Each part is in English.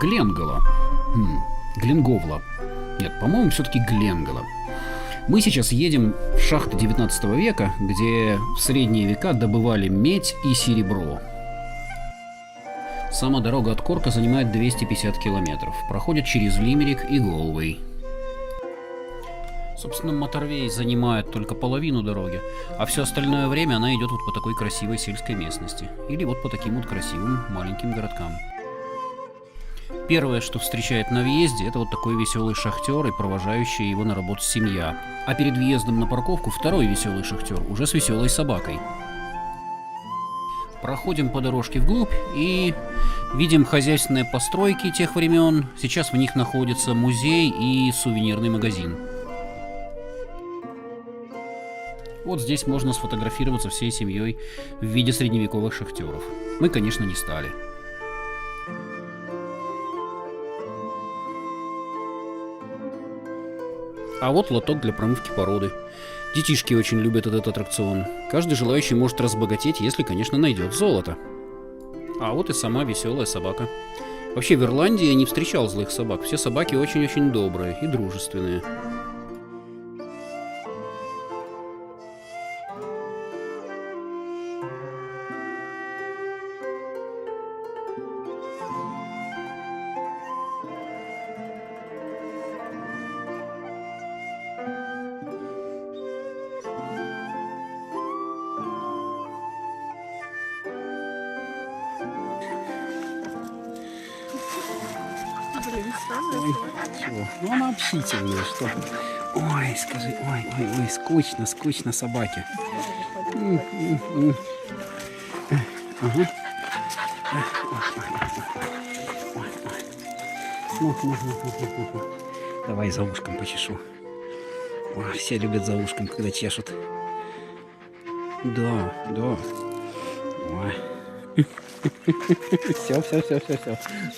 Гленгола. Глengowla. Нет, по-моему, все-таки Гленгола. Мы сейчас едем в шахты 19 века, где в средние века добывали медь и серебро. Сама дорога от Корка занимает 250 километров. Проходит через Лимерик и Голуэй. Собственно, моторвей занимает только половину дороги, а все остальное время она идет вот по такой красивой сельской местности. Или вот по таким вот красивым маленьким городкам. Первое, что встречает на въезде, это вот такой веселый шахтер и провожающая его на работу семья. А перед въездом на парковку второй веселый шахтер, уже с веселой собакой. Проходим по дорожке вглубь и видим хозяйственные постройки тех времен. Сейчас в них находится музей и сувенирный магазин. Вот здесь можно сфотографироваться всей семьей в виде средневековых шахтеров. Мы, конечно, не стали. А вот лоток для промывки породы. Детишки очень любят этот аттракцион. Каждый желающий может разбогатеть, если, конечно, найдет золото. А вот и сама веселая собака. Вообще, в Ирландии я не встречал злых собак. Все собаки очень-очень добрые и дружественные. Ой, чего? Ну она общительная, что? Ой, скажи, ой, скучно собаке. Ага. Давай за ушком почешу. Ой, все любят за ушком, когда чешут. Да. Ой. Все.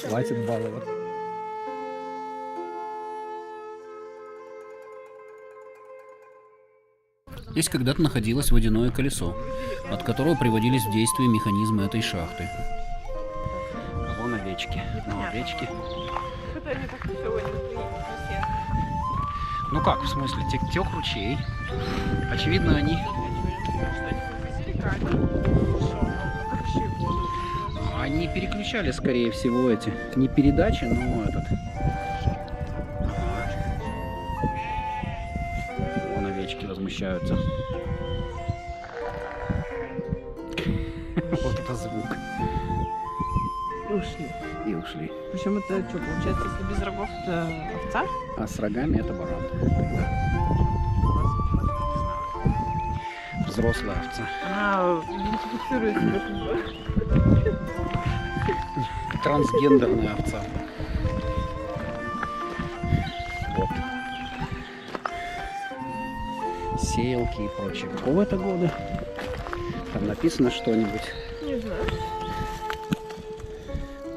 Хватит баловать. Здесь когда-то находилось водяное колесо, от которого приводились в действие механизмы этой шахты. А вон овечки. Овечки. Ну как, в смысле, тек ручей. Очевидно, они... Они переключали, скорее всего, эти... Не передачи, но этот... Вон овечки возмущаются. Вот это звук. И ушли. Причем это что, получается, если без рогов, это овца? А с рогами это баран. Взрослая овца. Она идентифицирует себя. Трансгендерная овца. Вот. Сеялки и прочее. Какого это года? Там написано что-нибудь. Не знаю.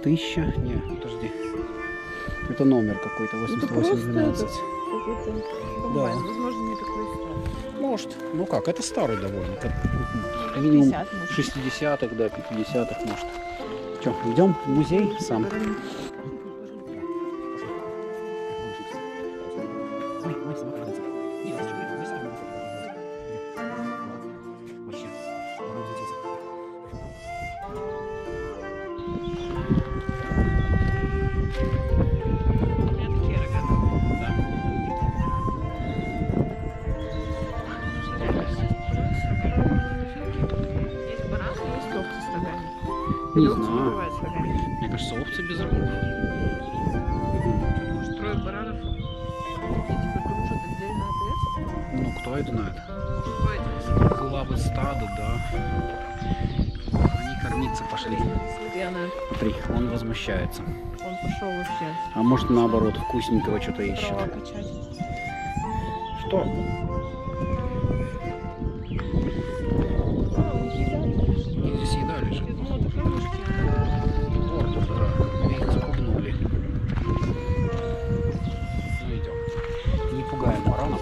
1000? Не, подожди. Это номер какой-то, 8812. Да. Возможно, не такой старый. Может. Ну как, это старый довольно. Минимум 60-х, да, 50-х, может. Что, идем в музей сам? Не знаю. Мне кажется, овцы без рогов. Может, 3 баранов типа дружат отдельно от овец? Ну, кто это знает? Может, Главы стада, да. Они кормиться пошли. Смотри, он возмущается. Он пошел вообще. А может, наоборот, вкусненького что-то ищет. Что? Здесь еда лежит. Их запугнули. Ну идем. Не пугаем баранов.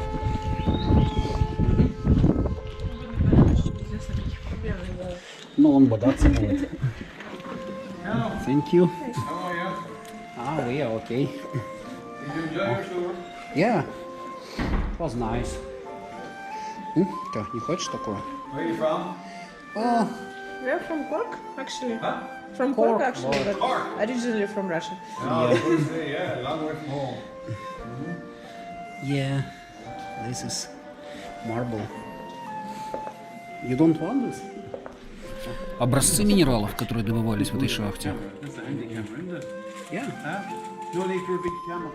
он бодаться будет. Thank you. We are okay. Yeah. It was nice. Так, не хочешь такое? Where are you from? Oh, We're from Cork, actually. Huh? From Cork, Cork, actually, but Cork. originally from Russia. Oh, yeah, long way from home. yeah. This is marble. You don't want this? Образцы минералов, которые добывались в этой шахте. Yeah. No need for a big camera.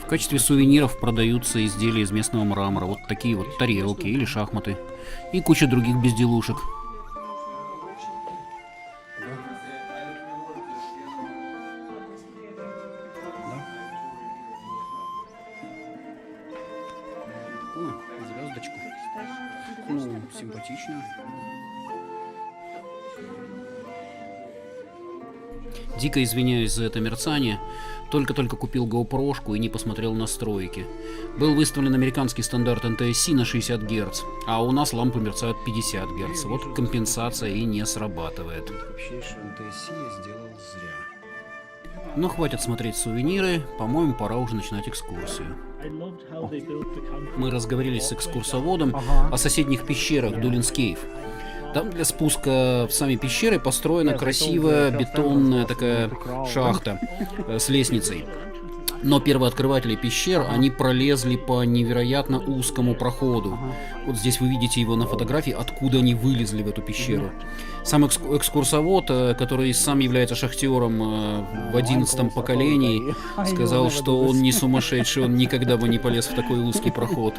В качестве сувениров продаются изделия из местного мрамора. Вот такие вот тарелки или шахматы. И куча других безделушек. О, звездочку. Ну, симпатично. Дико извиняюсь за это мерцание. Только-только купил GoPro-шку и не посмотрел настройки. Был выставлен американский стандарт NTSC на 60 Гц, а у нас лампы мерцают 50 Гц. Вот компенсация и не срабатывает. Вообще, что NTSC я сделал зря. Но хватит смотреть сувениры, по-моему, пора уже начинать экскурсию. Мы разговорились с экскурсоводом о соседних пещерах Дулинскейв. Там для спуска в сами пещеры построена красивая бетонная такая шахта с лестницей. Но первооткрыватели пещер, они пролезли по невероятно узкому проходу. Вот здесь вы видите его на фотографии, откуда они вылезли в эту пещеру. Сам экскурсовод, который сам является шахтером в 11-м поколении, сказал, что он не сумасшедший, он никогда бы не полез в такой узкий проход.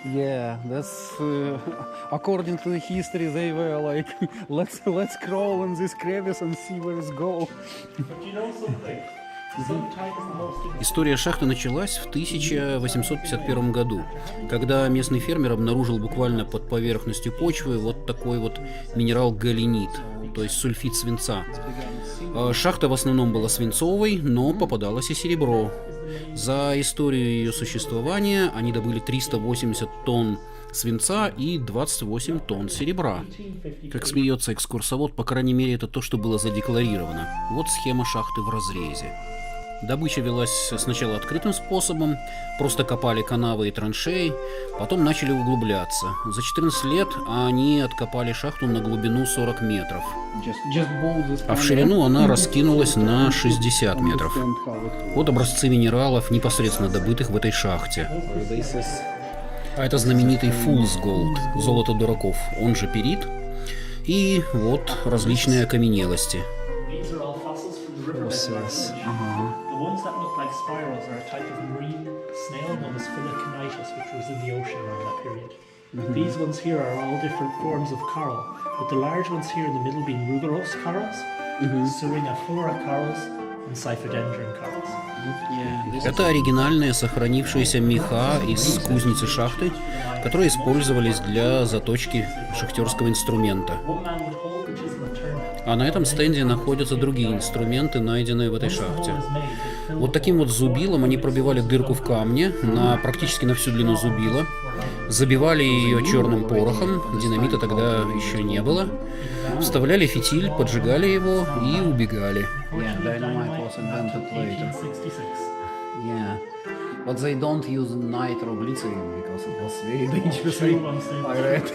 Yeah, that's according to the history. They were like, let's crawl in this crevice and see where it's go. История шахты началась в 1851 году, когда местный фермер обнаружил буквально под поверхностью почвы вот такой вот минерал галенит, то есть сульфид свинца. Шахта в основном была свинцовой, но попадалось и серебро. За историю ее существования они добыли 380 тонн свинца и 28 тонн серебра. Как смеется экскурсовод, по крайней мере, это то, что было задекларировано. Вот схема шахты в разрезе. Добыча велась сначала открытым способом, просто копали канавы и траншеи, потом начали углубляться. За 14 лет они откопали шахту на глубину 40 метров, а в ширину она раскинулась на 60 метров. Вот образцы минералов, непосредственно добытых в этой шахте. А это знаменитый Fool's Gold, золото дураков, он же перит, и вот различные окаменелости. The ones that look like spirals are a type of marine snail known as Phylaconitis, which was in the ocean around that period. These ones here are all different forms of coral, with the large ones here in the middle being ruberos corals, Syringaphora corals, and Cyphodendron corals. Это оригинальные сохранившиеся меха из кузницы шахты, которые использовались для заточки шахтерского инструмента. А на этом стенде находятся другие инструменты, найденные в этой шахте. Вот таким вот зубилом они пробивали дырку в камне практически на всю длину зубила, забивали ее черным порохом, динамита тогда еще не было, вставляли фитиль, поджигали его и убегали. But they don't use nitroglycerin because it was very dangerous. I read.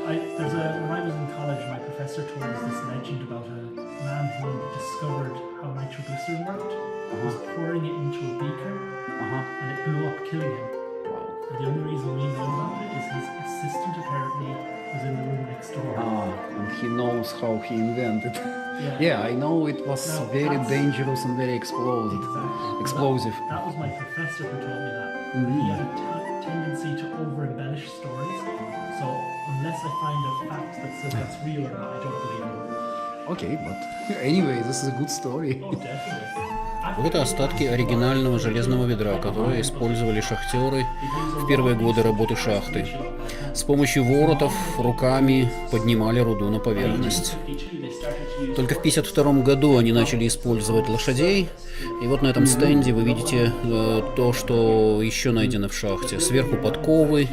When I was in college, my professor told us this legend about a man who discovered how nitroglycerin worked. He was pouring it into a beaker, and it blew up, killing him. And the only reason we know about it is his assistant apparently was in the room next door. And he knows how he invented. Yeah, I know it was very dangerous and very explosive. That was my professor who told me that. He had a tendency to over-embellish stories. So unless I find a fact that says that's real or not, I don't believe it. Okay, but anyway, this is a good story. Oh, definitely. Вот это остатки оригинального железного ведра, которое использовали шахтеры в первые годы работы шахты. С помощью воротов руками поднимали руду на поверхность. Только в 1952 году они начали использовать лошадей. И вот на этом стенде вы видите то, что еще найдено в шахте. Сверху подковы,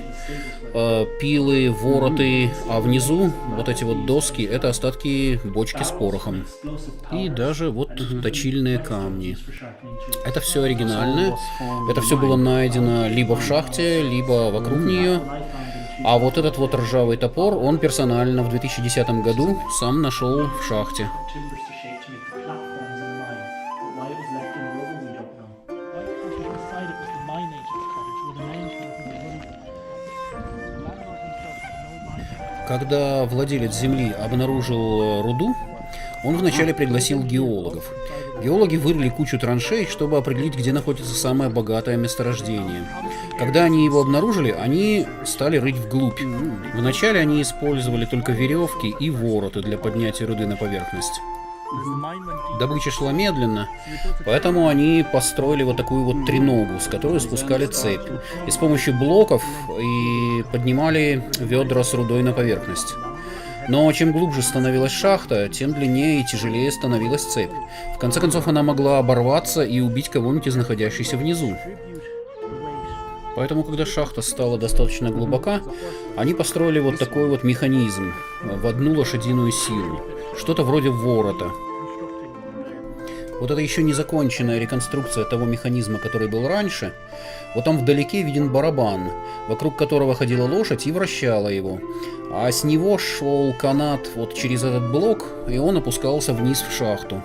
пилы, вороты, а внизу вот эти вот доски — это остатки бочки с порохом. И даже вот точильные камни. Это все оригинальное. Это все было найдено либо в шахте, либо вокруг нее. А вот этот вот ржавый топор, он персонально в 2010 году сам нашел в шахте. Когда владелец земли обнаружил руду, он вначале пригласил геологов. Геологи вырыли кучу траншей, чтобы определить, где находится самое богатое месторождение. Когда они его обнаружили, они стали рыть вглубь. Вначале они использовали только веревки и вороты для поднятия руды на поверхность. Добыча шла медленно, поэтому они построили вот такую вот треногу, с которой спускали цепь. И с помощью блоков и поднимали ведра с рудой на поверхность. Но чем глубже становилась шахта, тем длиннее и тяжелее становилась цепь. В конце концов, она могла оборваться и убить кого-нибудь из находящихся внизу. Поэтому, когда шахта стала достаточно глубока, они построили вот такой вот механизм в одну лошадиную силу. Что-то вроде ворота. Вот это еще не законченная реконструкция того механизма, который был раньше. Вот там вдалеке виден барабан, вокруг которого ходила лошадь и вращала его. А с него шел канат вот через этот блок, и он опускался вниз в шахту.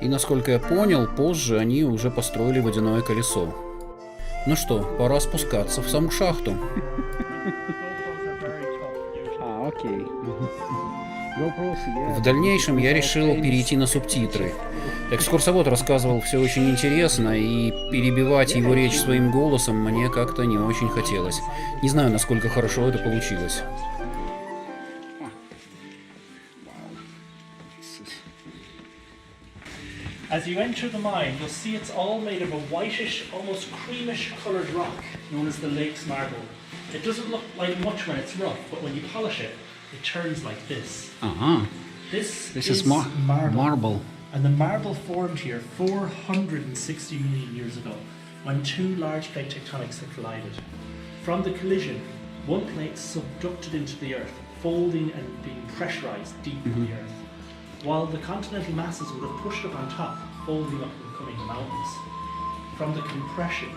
И, насколько я понял, позже они уже построили водяное колесо. Ну что, пора спускаться в саму шахту. Окей. В дальнейшем я решил перейти на субтитры. Экскурсовод рассказывал все очень интересно, и перебивать его речь своим голосом мне как-то не очень хотелось. Не знаю, насколько хорошо это получилось. As you enter the mine, you'll see it's all made of a whitish, almost creamish coloured rock known as the lake's marble. It doesn't look like much when it's rough, but when you polish it, it turns like this. This is marble. And the marble formed here 460 million years ago, when two large plate tectonics had collided. From the collision, one plate subducted into the earth, folding and being pressurized deep in the earth, while the continental masses would have pushed up on top, folding up and becoming mountains. From the compression,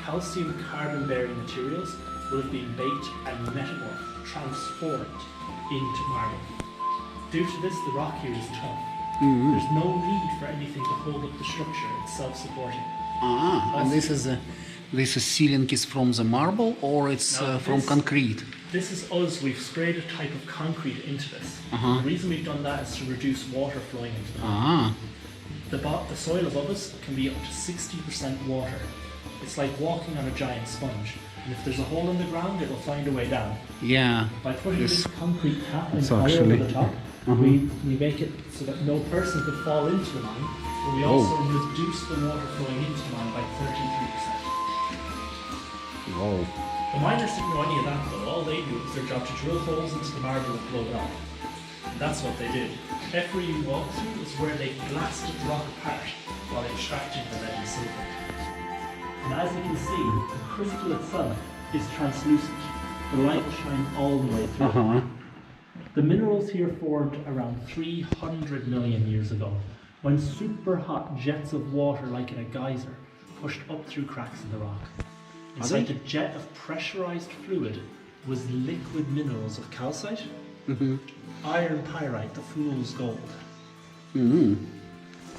calcium carbon-bearing materials would have been baked and metamorphed, transformed into marble. Due to this, the rock here is tough. There's no need for anything to hold up the structure, it's self-supporting. And this ceiling is from the marble, or it's from concrete? This is us, we've sprayed a type of concrete into this. The reason we've done that is to reduce water flowing into the mine. The soil above us can be up to 60% water. It's like walking on a giant sponge. And if there's a hole in the ground, it'll find a way down. Yeah. By putting this concrete cap and tile over the top, we make it so that no person could fall into the mine, but we also reduce the water flowing into the mine by 33%. Wow. The miners didn't know any of that though. All they knew was their job to drill holes into the marble and blow it off. And that's what they did. Every you walk through is where they blasted the rock apart while extracting the lead and silver. And as you can see, the crystal itself is translucent. The light will shine all the way through. The minerals here formed around 300 million years ago, when super hot jets of water, like in a geyser, pushed up through cracks in the rock. Inside the jet of pressurized fluid was liquid minerals of calcite, iron pyrite, the fool's gold.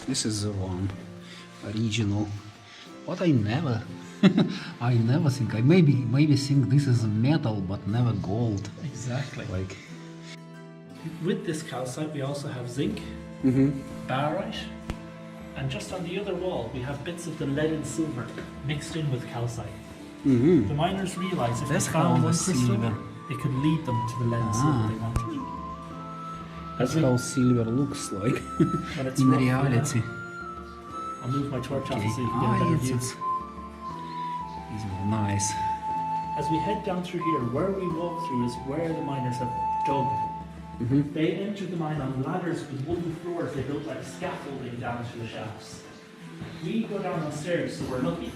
This is the one original. But I never think. I maybe think this is metal, but never gold. Exactly. Like. With this calcite, we also have zinc, barite, and just on the other wall, we have bits of the lead and silver mixed in with calcite. The miners realized if they found one crystal, it could lead them to the lead and silver they wanted. That's how silver looks like When it's in rough, reality. I'll move my torch off so you can get a better view. It's nice. As we head down through here, where we walk through is where the miners have dug. They entered the mine on ladders with wooden floors they built like scaffolding down to the shafts. We go down on stairs, so we're lucky.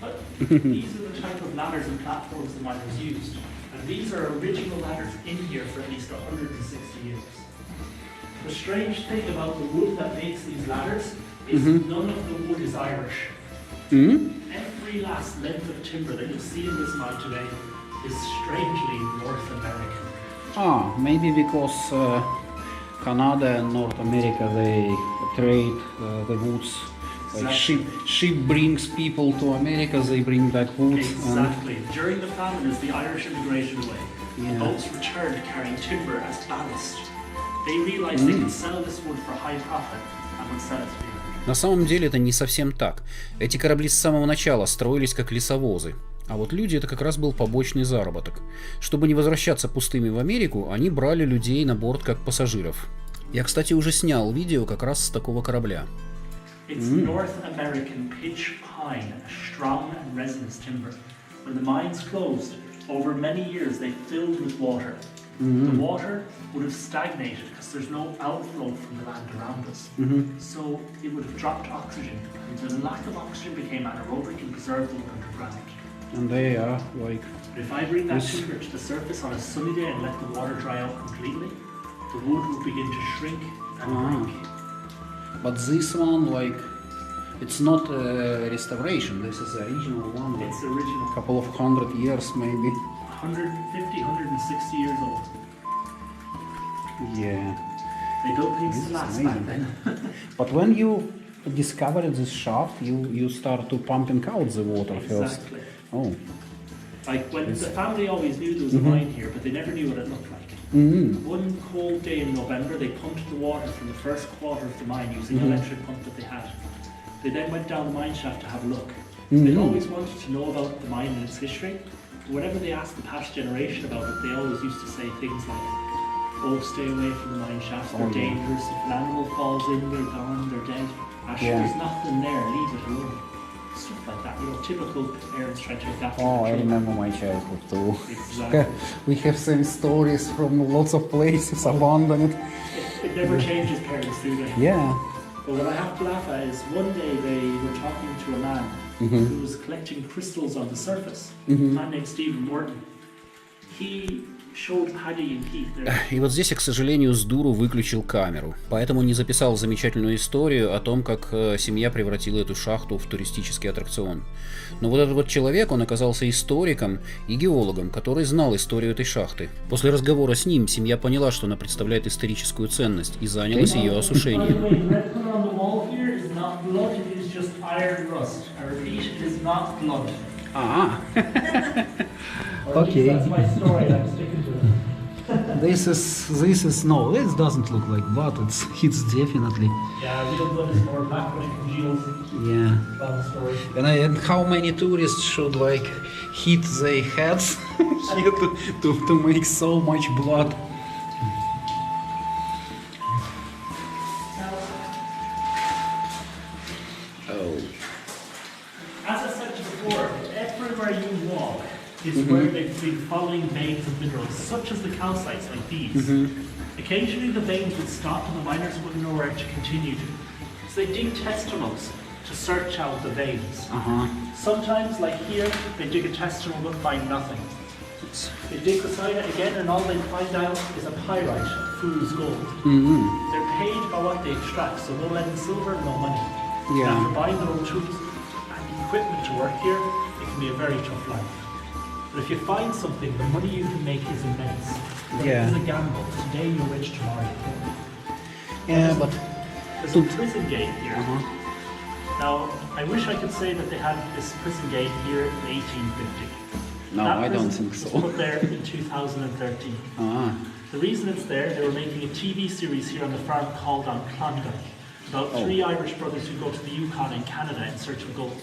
But these are the type of ladders and platforms the miners used. And And these are original ladders in here for at least 160 years. The strange thing about the wood that makes these ladders is none of the wood is Irish. Every last length of timber that you'll see in this mine today is strangely North American. Ah, maybe because Canada and North America, they trade the woods. Like ship brings people to America, they bring back wood. Exactly. During the famine, as the Irish immigrated away, Yeah. the boats returned carrying timber as ballast. They realized they could sell this wood for high profit and would sell it to people. На самом деле это не совсем так. Эти корабли с самого начала строились как лесовозы. А вот люди — это как раз был побочный заработок. Чтобы не возвращаться пустыми в Америку, они брали людей на борт как пассажиров. Я, кстати, уже снял видео как раз с такого корабля. It's North American pitch pine, a strong and resinous timber. When the mines closed, over many years they filled with water. The water would have stagnated because there's no outflow from the land around us. So it would have dropped oxygen. And the lack of oxygen became anaerobic and preserved the wood underground. And they are like... But if I bring that timber to the surface on a sunny day and let the water dry out completely, the wood would begin to shrink and break. But this one, like, it's not restoration, this is the original one. Like, It's original. a couple of 100 years maybe. 150, 160 years old. Yeah. They built things to last back then. But when you discovered this shaft, you start to pumping out the water first. Exactly. Oh. Like when the family always knew there was a mine here, but they never knew what it looked like. One cold day in November, they pumped the water from the first quarter of the mine using an electric pump that they had. They then went down the mine shaft to have a look. They always wanted to know about the mine and its history. Whenever they asked the past generation about it, they always used to say things like, "Oh, stay away from the mine shafts, they're dangerous. If an animal falls in, they're gone, they're dead. There's nothing there, leave it alone." Stuff like that, typical parents trying to adapt to Oh, their I children. remember my childhood too. Exactly. We have same stories from lots of places abandoned. It never changes parents, do they? Yeah. But what I have to laugh at is one day they were talking to a man who was collecting crystals on the surface, a man named Stephen Morton. He showed Paddy and Keith their... И вот здесь я, к сожалению, с дуру выключил камеру, поэтому не записал замечательную историю о том, как семья превратила эту шахту в туристический аттракцион. Но вот этот вот человек, он оказался историком и геологом, который знал историю этой шахты. После разговора с ним семья поняла, что она представляет историческую ценность, и занялась ее By the осушением. way, the red colour on the wall here is not blood, it is just iron rust. I repeat, it is not blood. Or at least that's my story, and I'm sticking to it. This is no, it doesn't look like blood, it's definitely. Yeah, real blood is more black when it congeals. Yeah. Long story. And how many tourists should like hit their heads here to make so much blood? As I said before, everywhere you walk is where they've been following veins of minerals, such as the calcites like these. Occasionally the veins would stop and the miners wouldn't know where to continue to. So they dig testimonials to search out the veins. Sometimes, like here, they dig a testimonial but find nothing. They dig beside it again and all they find out is a pyrite, fool's gold. They're paid by what they extract, so no lead and silver, no money. Yeah. And after buying their own tools and equipment to work here, it can be a very tough life. But if you find something, the money you can make is immense. But Yeah. It is a gamble. Today you're rich, tomorrow you're poor. Yeah, but There's a prison gate here. Now, I wish I could say that they had this prison gate here in 1850. no, That I don't prison think was so. put there in 2013. The reason it's there, they were making a TV series here on the farm called On Klondike, about three Irish brothers who go to the Yukon in Canada in search of gold.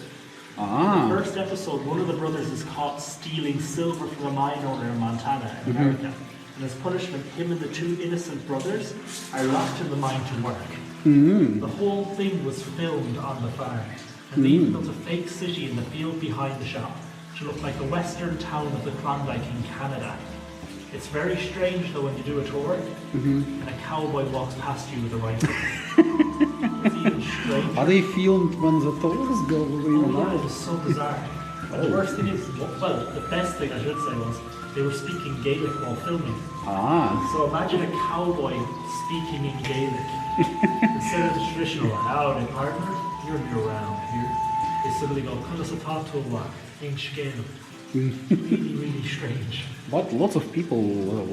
In the first episode, one of the brothers is caught stealing silver from a mine owner in Montana, in America. And as punishment, him and the two innocent brothers are locked in the mine to work. The whole thing was filmed on the farm. And they even built a fake city in the field behind the shop to look like a western town of the Klondike in Canada. It's very strange though when you do a tour and a cowboy walks past you with a rifle. It's even stranger. Are they filmed when the tourists go in? Oh yeah, it was so bizarre. But the worst thing is, well, the best thing I should say was, they were speaking Gaelic while filming. Ah, So imagine a cowboy speaking in Gaelic. Instead of the traditional, howdy partner, you're new around here. They suddenly go, Kunasatatua, Inchgale. Really, really strange. but lots of people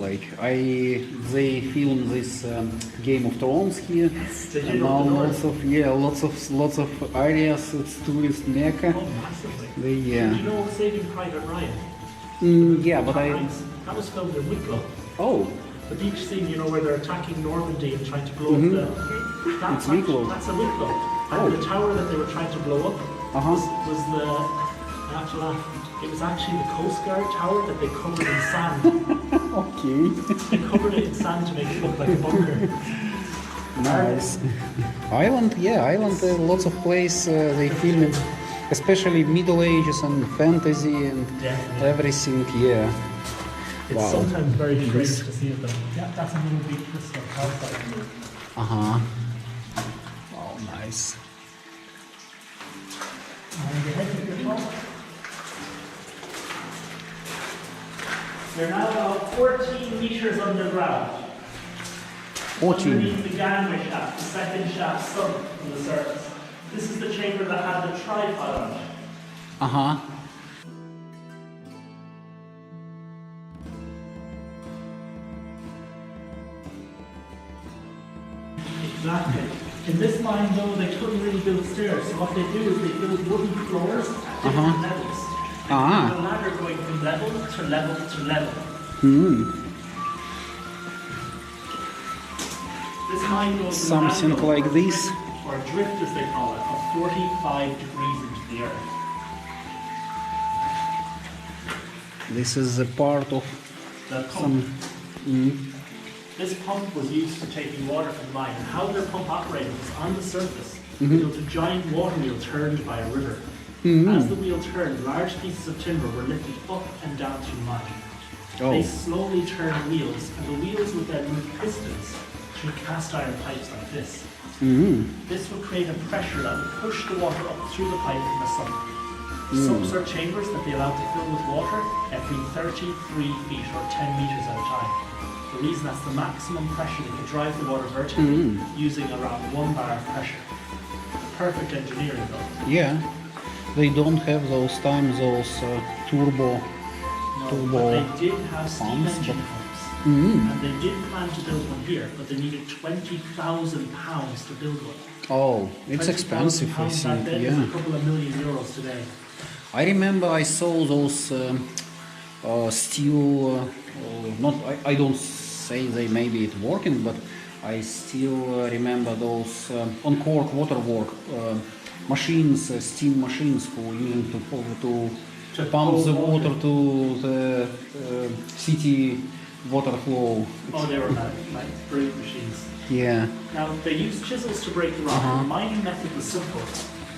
they film this Game of Thrones here. They did And up now the north. lots of areas. It's tourist mecca. Oh, massively. They, Did you know Saving Private Ryan? yeah, but That was filmed in Wicklow. oh, The beach scene, you know, where they're attacking Normandy and trying to blow up the... It's Wicklow. That's a Wicklow. And Oh. the tower that they were trying to blow up was the... I have to laugh. It was actually the Coast Guard tower that they covered in sand. okay, They covered it in sand to make it look like a bunker. nice. Island, lots of place they film it, especially Middle Ages and fantasy and Definitely. everything. Yeah. It's Wow. sometimes very strange to see it though. Yeah, that's a little big crystal calcite. Wow, nice. And your head to your top. They're now about 14 meters underground. 14. Underneath the gangway shaft, the second shaft sunk from the surface. This is the chamber that had the tripod on it. Exactly. In this mine though, they couldn't really build stairs, so what they do is they build wooden floors at different levels. The ladder going from level to level to level. This mine goes in an Something angle, like this. or drift as they call it, of 45 degrees into the earth. This is a part of The pump. some. This pump was used for taking water from the mine, and how their pump operated was on the surface. There was a giant water wheel turned by a river. As the wheel turned, large pieces of timber were lifted up and down through the mine. They slowly turned wheels, and the wheels would then move pistons through cast iron pipes like this. This would create a pressure that would push the water up through the pipe from the sump. Sumps are chambers that they allowed to fill with water every 33 feet or 10 meters at a time. The reason that's the maximum pressure they could drive the water vertically using around 1 bar of pressure. Perfect engineering though. Yeah, they don't have those turbo. But they did have steam pumps, engine pumps. And they did plan to build one here, but they needed £20,000 to build one. Oh, it's 20,000 expensive, I pounds back think. then is Yeah. a couple of million euros today. I remember I saw those steel. I don't say they maybe it working, but I still remember those on cork waterwork machines, steam machines for using to pump the water to the city water flow. Oh, they were like brute machines. Yeah. Now, they used chisels to break the rock. The mining method was simple.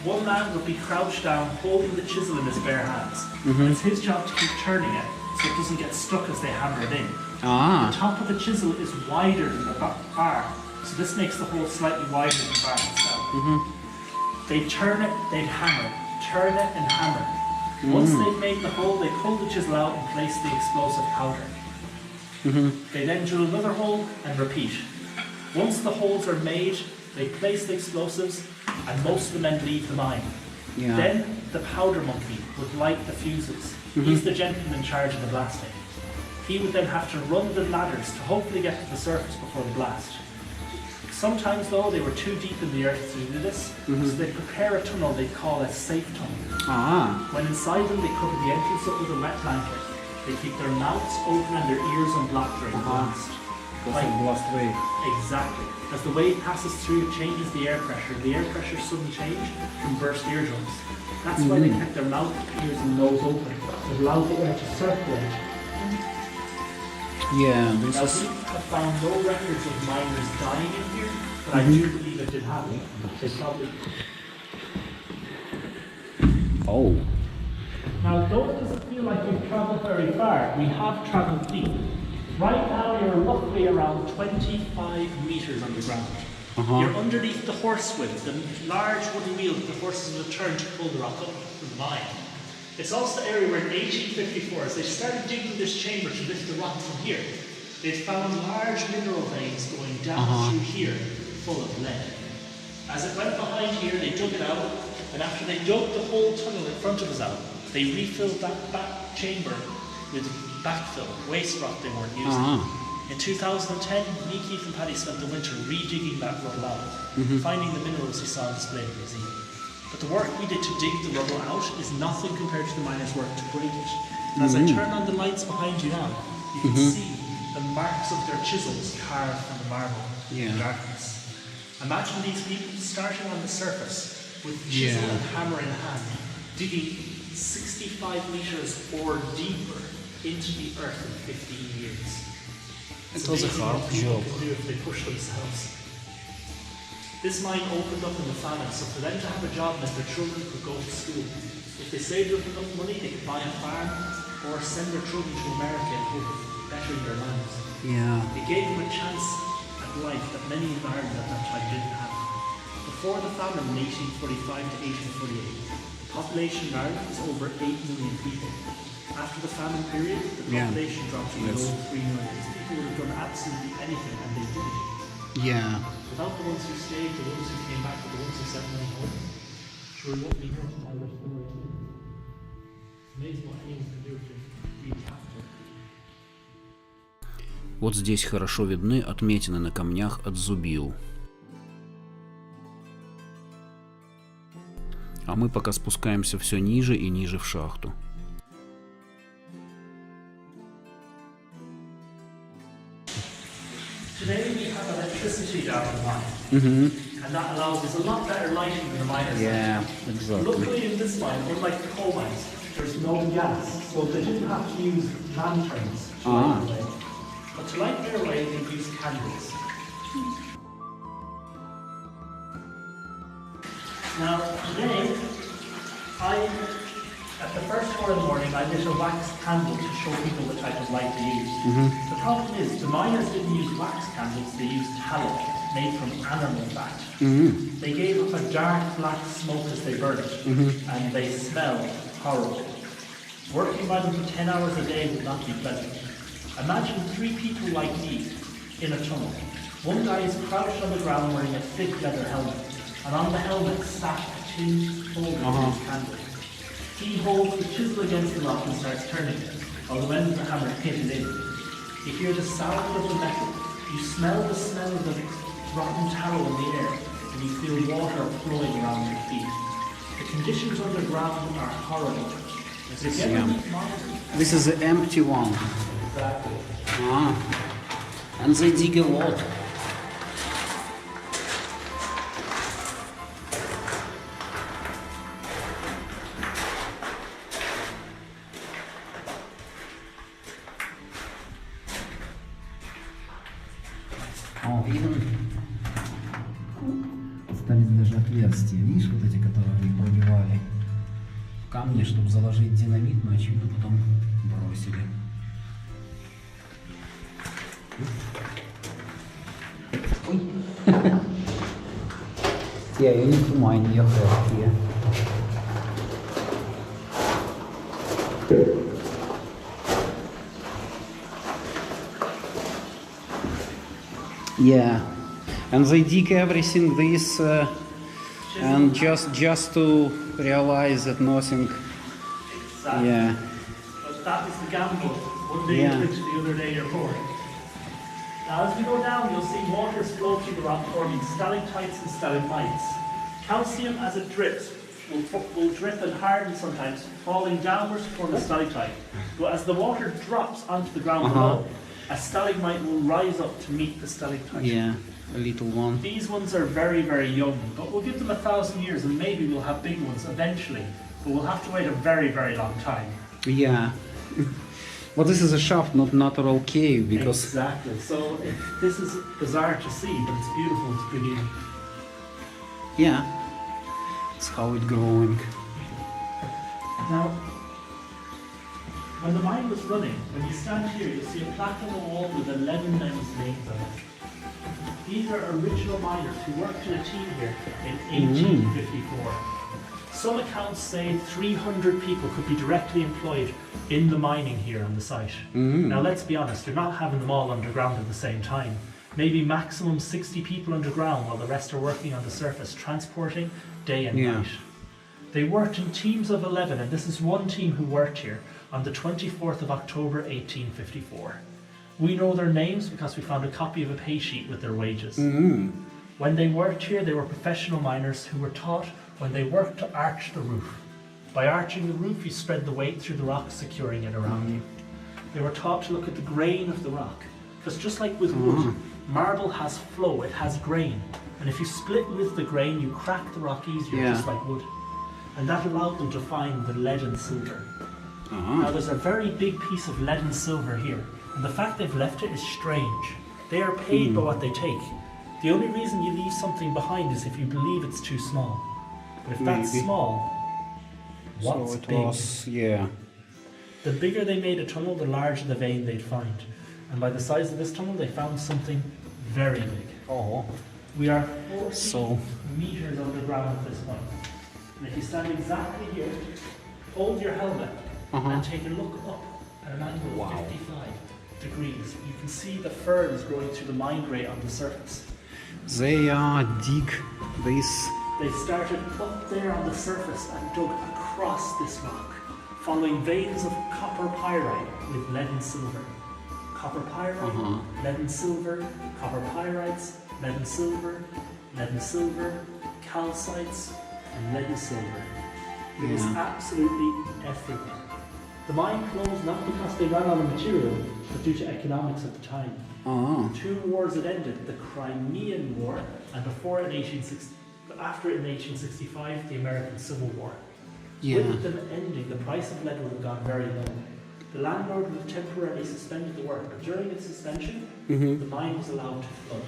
One man would be crouched down, holding the chisel in his bare hands. It's his job to keep turning it, so it doesn't get stuck as they hammer it in. The top of the chisel is wider than the bar, so this makes the hole slightly wider than the bar itself. They'd turn it, they'd hammer, turn it and hammer. Once they've made the hole, they pull the chisel out and place the explosive powder. They then drill another hole and repeat. Once the holes are made, they place the explosives and most of the men leave the mine. Yeah. Then the powder monkey would light the fuses. He's the gentleman in charge of the blasting. He would then have to run the ladders to hopefully get to the surface before the blast. Sometimes though, they were too deep in the earth to do this, so they prepare a tunnel they call a safe tunnel. When inside them, they cover the entrance up with a wet blanket. They keep their mouths open and their ears unblocked during the blast. Blast wave. Exactly. As the wave passes through, it changes the air pressure. The air pressure sudden change can burst eardrums. That's why they kept their mouth, ears and nose open. It allowed the air to circulate. Yeah, this Now, is. we have found no records of miners dying in here, but I do believe it did happen. They probably... Oh. Now, though it doesn't feel like we've traveled very far, we have traveled deep. Right now, you're roughly around 25 meters underground. You're underneath the horse wheel, the large wooden wheel that the horses will turn to pull the rock up from the mine. It's also the area where in 1854, as they started digging this chamber to lift the rock from here, they found large mineral veins going down through here, full of lead. As it went behind here, they dug it out, and after they dug the whole tunnel in front of us out, they refilled that back chamber with backfill, waste rock they weren't using. In 2010, me, Keith and Paddy spent the winter redigging that rubble out, finding the minerals we saw on display in the museum. But the work we did to dig the rubble out is nothing compared to the miners' work to break it. And as I turn on the lights behind you now, you can see the marks of their chisels carved from the marble in the darkness. Imagine these people starting on the surface with chisel and hammer in hand, digging 65 meters or deeper into the earth in 15 years. It was a hard job. Can do if they push themselves. This mine opened up in the famine, so for them to have a job meant their children could go to school. If they saved up enough money, they could buy a farm or send their children to America in hope of bettering their lives. Yeah. It gave them a chance at life that many in Ireland at that time didn't have. Before the famine in 1845 to 1848, the population in Ireland was over 8 million people. After the famine period, the population dropped to below 3 million. These people would have done absolutely anything, and they did it. Yeah. Without the ones who stayed, the ones who came back, the ones who sent money home, sure we won't be here to tell their story. It's amazing what anyone can do if they really have to. Вот здесь хорошо видны отметины на камнях от зубил. А мы пока спускаемся все ниже и ниже в шахту. Today we have electricity down the mine, and that allows us a lot better lighting than the miners. Yeah, exactly. Luckily in this mine, unlike the coal mines, there's no gas, so they didn't have to use lanterns to light the way. But to light their way, they used candles. Now today, at the first hour in the morning, I lit a wax candle to show people the type of light they used. The problem is, the miners didn't use wax candles, they used tallow, made from animal fat. They gave off a dark black smoke as they burned, and they smelled horrible. Working by them for 10 hours a day would not be pleasant. Imagine 3 people like me in a tunnel. One guy is crouched on the ground wearing a thick leather helmet, and on the helmet sat a tin holder with his candle. He holds the chisel against the rock and starts turning it, while the end of the hammer hit it in. You hear the sound of the metal, you smell the smell of the rotten tallow in the air, and you feel water flowing around your feet. The conditions underground are horrible. This is the empty one. Exactly. And they dig a lot. Видно? Остались даже отверстия, видишь, вот эти, которые их пробивали в камни, чтобы заложить динамит, но очевидно потом бросили. Ой. Yeah, you need to mind your health here. Yeah, and they dig everything this and just to realize that nothing. Exactly. Yeah. But that is the gamble. One day you're rich, the other day you're poor. Now as we go down, you'll see water flow through the rock, forming stalactites and stalagmites. Calcium, as it drips, will drip and harden sometimes, falling downwards to form a stalactite. But as the water drops onto the ground below, a stalagmite will rise up to meet the stalactite. Yeah, a little one. These ones are very, very young, but we'll give them 1,000 years and maybe we'll have big ones eventually. But we'll have to wait a very, very long time. Yeah. But this is a shaft, not natural cave, because... Exactly. So this is bizarre to see, but it's beautiful, it's pretty. Yeah. That's how it's growing. Now, when the mine was running, when you stand here, you'll see a plaque on the wall with 11 men's names on it. These are original miners who worked in a team here in 1854. Some accounts say 300 people could be directly employed in the mining here on the site. Now let's be honest, you're not having them all underground at the same time. Maybe maximum 60 people underground while the rest are working on the surface, transporting day and night. They worked in teams of 11, and this is one team who worked here on the 24th of October 1854. We know their names because we found a copy of a pay sheet with their wages. When they worked here, they were professional miners who were taught when they worked to arch the roof. By arching the roof, you spread the weight through the rock, securing it around you. They were taught to look at the grain of the rock, because just like with wood, marble has flow, it has grain. And if you split with the grain, you crack the rock easier, just like wood. And that allowed them to find the lead and silver. Now there's a very big piece of lead and silver here, and the fact they've left it is strange. They are paid by what they take. The only reason you leave something behind is if you believe it's too small. But if that's small, what's So it big? was, yeah. The bigger they made a tunnel, the larger the vein they'd find. And by the size of this tunnel, they found something very big. We are 40 meters underground at this point. And if you stand exactly here, hold your helmet and take a look up at an angle of 55 degrees. You can see the ferns growing through the mine grate on the surface. They dig this. They started up there on the surface and dug across this rock, following veins of copper pyrite with lead and silver. Copper pyrite, lead and silver, copper pyrites, lead and silver, calcites, and lead and silver. It was absolutely everywhere. The mine closed not because they ran out of material, but due to economics at the time. Two wars had ended, the Crimean War, and after in 1865, the American Civil War. With them ending, the price of lead would have gone very low. The landlord would have temporarily suspended the work, but during its suspension, the mine was allowed to flood.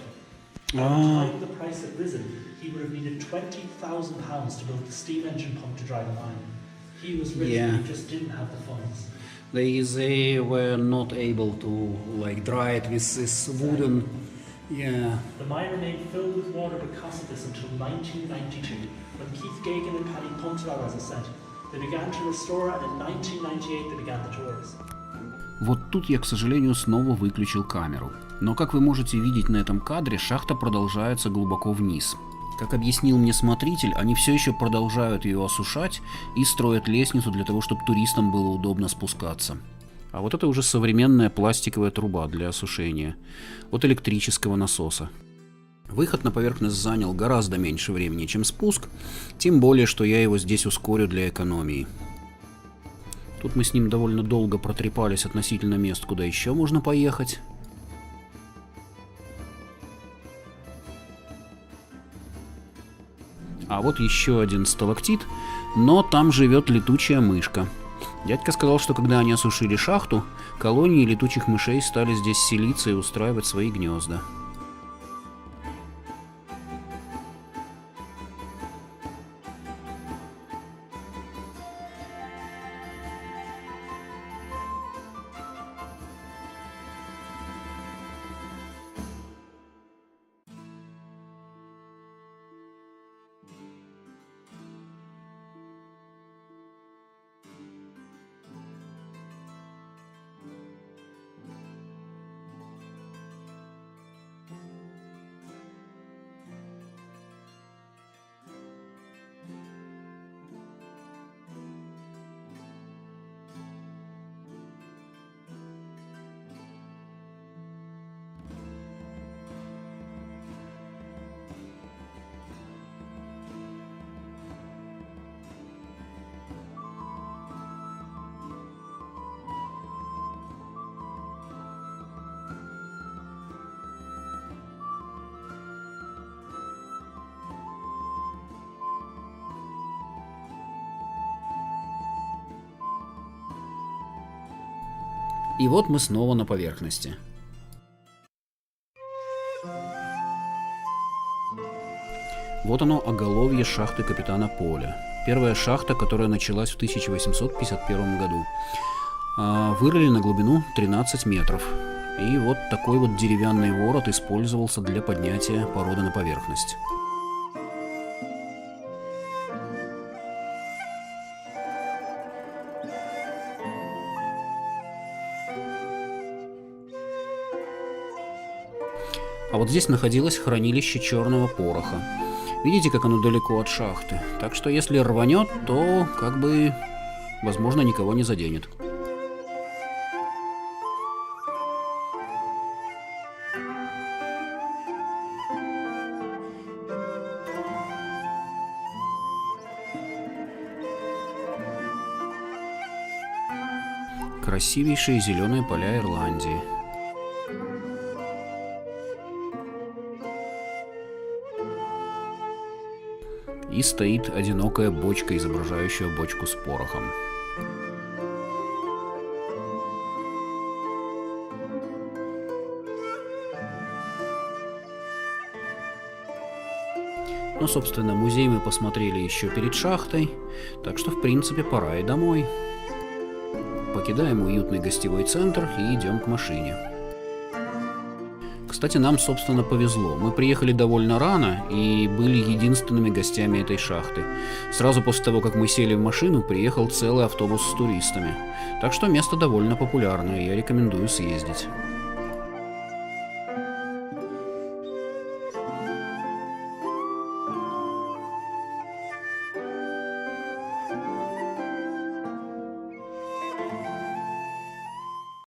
At the time the price had risen, he would have needed £20,000 to build the steam engine pump to dry the mine. He was rich, but he just didn't have the funds. They were not able to like dry it with this wooden. The mine remained filled with water because of this until 1992, when Keith Gagan and Paddy Puntell, as I said, they began to restore, and in 1998 they began the tours. Вот тут я, к сожалению, снова выключил камеру. Но, как вы можете видеть на этом кадре, шахта продолжается глубоко вниз. Как объяснил мне смотритель, они все еще продолжают ее осушать и строят лестницу для того, чтобы туристам было удобно спускаться. А вот это уже современная пластиковая труба для осушения от электрического насоса. Выход на поверхность занял гораздо меньше времени, чем спуск, тем более, что я его здесь ускорю для экономии. Тут мы с ним довольно долго протрепались относительно мест, куда еще можно поехать. А вот еще один сталактит, но там живет летучая мышка. Дядька сказал, что когда они осушили шахту, колонии летучих мышей стали здесь селиться и устраивать свои гнезда. И вот мы снова на поверхности. Вот оно, оголовье шахты капитана Поля. Первая шахта, которая началась в 1851 году. Вырыли на глубину 13 метров. И вот такой вот деревянный ворот использовался для поднятия породы на поверхность. А вот здесь находилось хранилище черного пороха. Видите, как оно далеко от шахты? Так что если рванет, то как бы, возможно, никого не заденет. Красивейшие зеленые поля Ирландии. И стоит одинокая бочка, изображающая бочку с порохом. Ну, собственно, музей мы посмотрели еще перед шахтой, так что, в принципе, пора и домой. Покидаем уютный гостевой центр и идем к машине. Кстати, нам, собственно, повезло. Мы приехали довольно рано и были единственными гостями этой шахты. Сразу после того, как мы сели в машину, приехал целый автобус с туристами. Так что место довольно популярное, я рекомендую съездить.